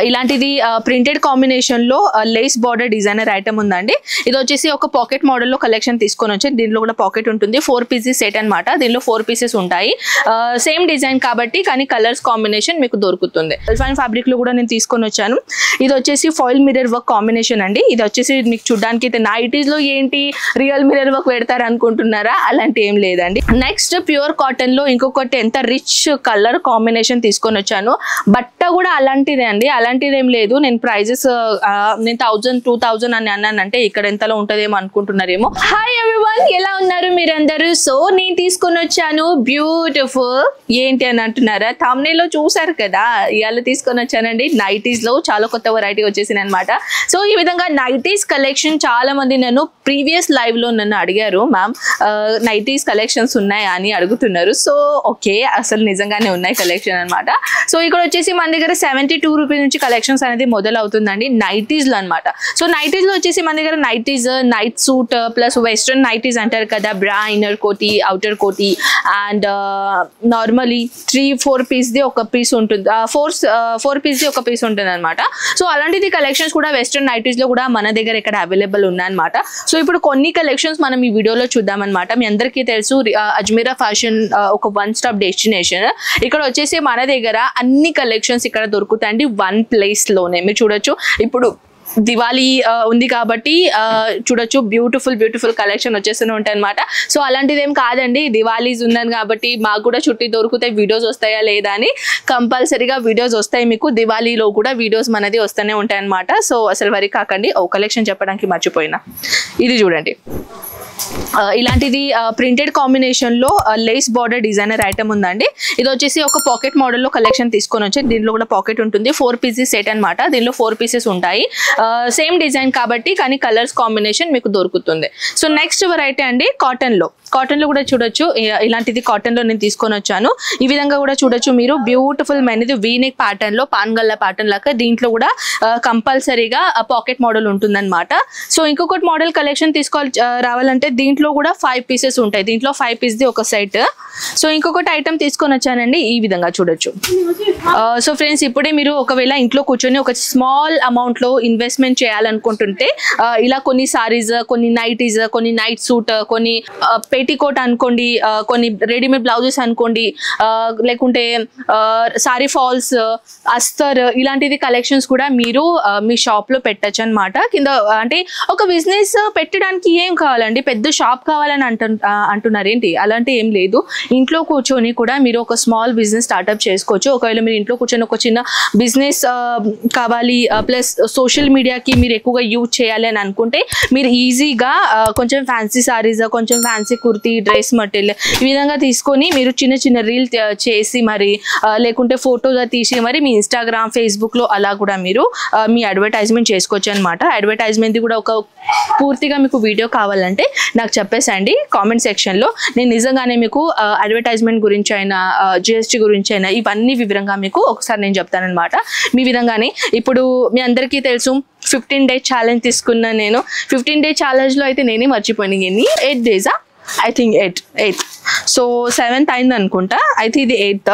ఇలాంటిది printed combination లో lace border designer item ఉందండి. ఇది వచ్చేసి ఒక పాకెట్ మోడల్ లో కలెక్షన్ తీసుకొని వచ్చి దీంట్లో కూడా పాకెట్ ఉంటుంది. 4 పీసెస్ సెట్ అనమాట. దీనిలో 4 పీసెస్ ఉంటాయి. సేమ్ డిజైన్ కాబట్టి కానీ కలర్స్ కాంబినేషన్ మీకు దొరుకుతుంది. అల్ఫైన్ ఫ్యాబ్రిక్ లో కూడా నేను తీసుకొని వచ్చాను. ఇది వచ్చేసి ఫాయిల్ మిర్రర్ వర్క్ కాంబినేషన్ అండి. ఇది వచ్చేసి మీకు చూడడానికి అయితే నైటీస్ లో ఏంటి రియల్ మిర్రర్ వర్క్ పెడతారు అనుకుంటున్నారా? అలాంటి ఏం లేదండి. నెక్స్ట్ ప్యూర్ కాటన్ లో ఇంకొకటి ఎంత రిచ్ కలర్ కాంబినేషన్ తీసుకొని వచ్చాను. బట్ట కూడా అలాంటిదే అండి. అలాంటిది ఏం లేదు. నేను ప్రైజెస్ నేను 1000 2000 అని అన్నానంటే ఇక్కడ ఎంతలో ఉంటదేమో అనుకుంటున్నారేమో. హాయ్ ఎవ్రీవన్, ఎలా ఉన్నారు మీరందరూ? సో నేను తీసుకొని వచ్చాను బ్యూటిఫుల్ ఏంటి అని అంటున్నారా? థంబ్నెయిల్ లో చూసారు కదా, ఇవాళ తీసుకొని వచ్చానండి నైటీస్ లో చాలా కొత్త వెరైటీ వచ్చేసింది అనమాట. సో ఈ విధంగా నైటీస్ కలెక్షన్ చాలా మంది నన్ను ప్రీవియస్ లైవ్ లో నన్ను అడిగారు, మ్యామ్ నైటీస్ కలెక్షన్స్ ఉన్నాయా అని అడుగుతున్నారు. సో ఓకే, అసలు నిజంగానే ఉన్నాయి కలెక్షన్ అనమాట. సో ఇక్కడ వచ్చేసి మన దగ్గర 72 రూపీస్ నుంచి కలెక్షన్స్ అనేది మొదలవుతుందండి నైటీస్ లో అనమాట. సో నైటీస్ లో వచ్చేసి మన దగ్గర nighties, night suit plus western nighties అంటారు కదా, బ్రా, ఇన్నర్ కోటీ, అవుటర్ కోటీ అండ్ నార్మలీ 3-4 పీస్ ది ఒక పీస్ ఉంటుంది. 4 పీస్ ది ఒక పీస్ ఉంటుంది అనమాట. సో అలాంటిది కలెక్షన్స్ కూడా వెస్ట్రన్ నైటీస్ లో కూడా మన దగ్గర ఇక్కడ అవైలబుల్ ఉన్నాయన్నమాట. సో ఇప్పుడు కొన్ని కలెక్షన్స్ మనం ఈ వీడియోలో చూద్దామన్నమాట. మీ అందరికీ తెలుసు అజ్మీరా ఫ్యాషన్ ఒక వన్ స్టాప్ డెస్టినేషన్. ఇక్కడ వచ్చేసి మన దగ్గర అన్ని కలెక్షన్స్ ఇక్కడ దొరుకుతాయండి వన్ ప్లేస్ లోనే. మీరు చూడొచ్చు, ఇప్పుడు దివాళీ ఉంది కాబట్టి చూడొచ్చు బ్యూటిఫుల్ కలెక్షన్ వచ్చేస్తూనే ఉంటాయి అనమాట. సో అలాంటిది ఏం కాదండి, దివాళీస్ ఉందని కాబట్టి మాకు కూడా చుట్టి దొరుకుతాయి. వీడియోస్ వస్తాయా లేదా అని కంపల్సరీగా వీడియోస్ వస్తాయి మీకు. దివాళీలో కూడా వీడియోస్ మనది వస్తూనే ఉంటాయి అనమాట. సో అసలు వరి కాకండి. ఓ కలెక్షన్ చెప్పడానికి మర్చిపోయినా, ఇది చూడండి. ఇలాంటిది ప్రింటెడ్ కాంబినేషన్ లో లేస్ బార్డర్ డిజైనర్ ఐటమ్ ఉందండి. ఇది వచ్చేసి ఒక పాకెట్ మోడల్ లో కలెక్షన్ తీసుకొని వచ్చి దీంట్లో కూడా పాకెట్ ఉంటుంది. 4 పీసెస్ సెట్ అనమాట. దీనిలో 4 పీసెస్ ఉంటాయి. సేమ్ డిజైన్ కాబట్టి కానీ కలర్స్ కాంబినేషన్ మీకు దొరుకుతుంది. సో నెక్స్ట్ వెరైటీ అండి కాటన్ లో కూడా చూడొచ్చు. ఇలాంటిది కాటన్ లో నేను తీసుకొని వచ్చాను. ఈ విధంగా కూడా చూడొచ్చు మీరు. బ్యూటిఫుల్ మైనది వీనెక్ ప్యాటర్న్ లో పాన్గల్లా ప్యాటర్న్ లాగా దీంట్లో కూడా కంపల్సరీగా పాకెట్ మోడల్ ఉంటుంది అనమాట. సో ఇంకొకటి మోడల్ కలెక్షన్ రావాలంటే దీంట్లో కూడా 5 పీసెస్ ఉంటాయి. దీంట్లో 5 పీస్ ది ఒక సెట్. సో ఇంకొకటి ఐటమ్ తీసుకొని వచ్చానండి. ఈ విధంగా చూడొచ్చు. సో ఫ్రెండ్స్, ఇప్పుడే మీరు ఒకవేళ ఇంట్లో కూర్చొని ఒక స్మాల్ అమౌంట్ లో ఇన్వెస్ట్మెంట్ చేయాలనుకుంటుంటే ఇలా కొన్ని సారీస్, కొన్ని నైటీస్, కొన్ని నైట్ సూట్, కొన్ని పేటీకోట్ అనుకోండి, కొన్ని రెడీమేడ్ బ్లౌజెస్ అనుకోండి, లేకుంటే సారీ ఫాల్స్, అస్తర్, ఇలాంటిది కలెక్షన్స్ కూడా మీరు మీ షాప్ లో పెట్టచ్చు అనమాట. కింద అంటే ఒక బిజినెస్ పెట్టడానికి ఏం కావాలండి, పెద్ద షాప్ కావాలని అంటున్నారు ఏంటి? అలాంటి ఏం లేదు. ఇంట్లో కూర్చొని కూడా మీరు ఒక స్మాల్ బిజినెస్ స్టార్ట్అప్ చేసుకోవచ్చు. ఒకవేళ మీరు ఇంట్లో కూర్చొని ఒక చిన్న బిజినెస్ కావాలి ప్లస్ సోషల్ మీడియాకి మీరు ఎక్కువగా యూజ్ చేయాలి అని అనుకుంటే మీరు ఈజీగా కొంచెం ఫ్యాన్సీ సారీస్, కొంచెం ఫ్యాన్సీ కుర్తీ, డ్రెస్ మెటీరియల్ ఈ విధంగా తీసుకొని మీరు చిన్న రీల్ చేసి మరి లేకుంటే ఫోటోస్ తీసి మరి మీ ఇన్స్టాగ్రామ్, ఫేస్బుక్ లో అలా కూడా మీరు మీ అడ్వర్టైజ్మెంట్ చేసుకోవచ్చు అనమాట. అడ్వర్టైజ్మెంట్ కూడా ఒక పూర్తిగా మీకు వీడియో కావాలంటే నాకు చెప్పేసండి కామెంట్ సెక్షన్ లో. నేను నిజంగానే మీకు అడ్వర్టైజ్మెంట్ గురించి అయినా జిఎస్టీ గురించి అయినా ఇవన్నీ వివరంగా మీకు ఒకసారి నేను చెప్తానమాట. మీ విధంగానే ఇప్పుడు మీ అందరికీ తెలుసు 15 days ఛాలెంజ్ తీసుకున్నా నేను. 15 days ఛాలెంజ్ లో అయితే నేనే మర్చిపోయినాను. 8 days I think 8 so 7th అయింది అనుకుంటా. అయితే ఇది 8th.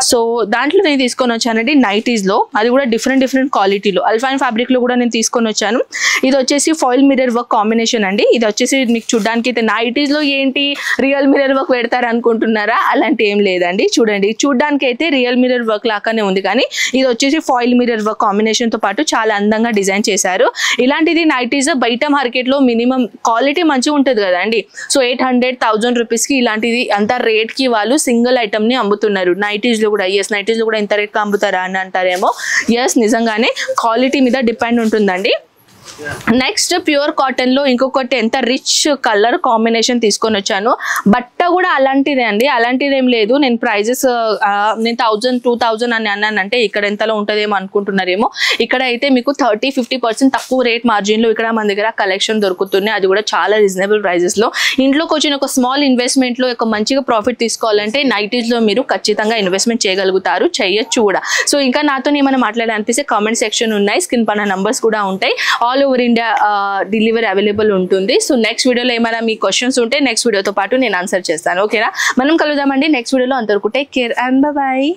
సో దాంట్లో నేను తీసుకొని వచ్చానండి నైటీస్ లో. అది కూడా డిఫరెంట్ క్వాలిటీలో అల్ఫైన్ ఫ్యాబ్రిక్ లో కూడా నేను తీసుకొని వచ్చాను. ఇది వచ్చేసి ఫాయిల్ మిర్రర్ వర్క్ కాంబినేషన్ అండి. ఇది వచ్చేసి మీకు చూడడానికి అయితే నైటీస్ లో ఏంటి రియల్ మిర్రర్ వర్క్ పెడతారు అనుకుంటున్నారా? అలాంటి ఏం లేదండి. చూడండి, చూడడానికి అయితే రియల్ మిర్రర్ వర్క్ లాగానే ఉంది, కానీ ఇది వచ్చేసి ఫాయిల్ మిర్రర్ వర్క్ కాంబినేషన్ తో పాటు చాలా అందంగా డిజైన్ చేశారు. ఇలాంటిది నైటీస్ బయట మార్కెట్ లో మినిమం క్వాలిటీ మంచిగా ఉంటుంది కదండి. సో 800-1000 రూపీస్ కి ఇలాంటిది అంత రేట్ కి వాళ్ళు సింగిల్ ఐటమ్ ని అమ్ముతున్నారు. నైటీస్ లో కూడా నైటీస్ లో కూడా ఇంత రేట్ కి అమ్ముతారా అని అంటారేమో. నిజంగానే క్వాలిటీ మీద డిపెండ్ ఉంటుందండి. నెక్స్ట్ ప్యూర్ కాటన్ లో ఇంకొకటి ఎంత రిచ్ కలర్ కాంబినేషన్ తీసుకొని వచ్చాను. బట్ట కూడా అలాంటిదే అండి. అలాంటిది ఏం లేదు. నేను ప్రైజెస్ నేను 1000 2000 అని అన్నానంటే ఇక్కడ ఎంతలో ఉంటదేమో అనుకుంటున్నారేమో. ఇక్కడ అయితే మీకు 30-50% తక్కువ రేట్ మార్జిన్ లో ఇక్కడ మన దగ్గర కలెక్షన్ దొరుకుతున్నాయి. అది కూడా చాలా రీజనబుల్ ప్రైజెస్ లో. ఇంట్లోకి వచ్చిన ఒక స్మాల్ ఇన్వెస్ట్మెంట్ లో ఒక మంచిగా ప్రాఫిట్ తీసుకోవాలంటే నైటీస్ లో మీరు ఖచ్చితంగా ఇన్వెస్ట్మెంట్ చేయగలుగుతారు, చేయొచ్చు కూడా. సో ఇంకా నాతో ఏమైనా మాట్లాడాలనిపిస్తే కామెంట్ సెక్షన్ ఉన్నాయి, స్క్రీన్ పైన నంబర్స్ కూడా ఉంటాయి. All over India delivery available ఉంటుంది. సో నెక్స్ట్ వీడియోలో ఏమైనా మీ క్వశ్చన్స్ ఉంటే నెక్స్ట్ వీడియోతో పాటు నేను ఆన్సర్ చేస్తాను. ఓకేనా? మనం కలుద్దామండి నెక్స్ట్ వీడియోలో. అంతవరకు టేక్ కేర్ అండ్ బాయ్.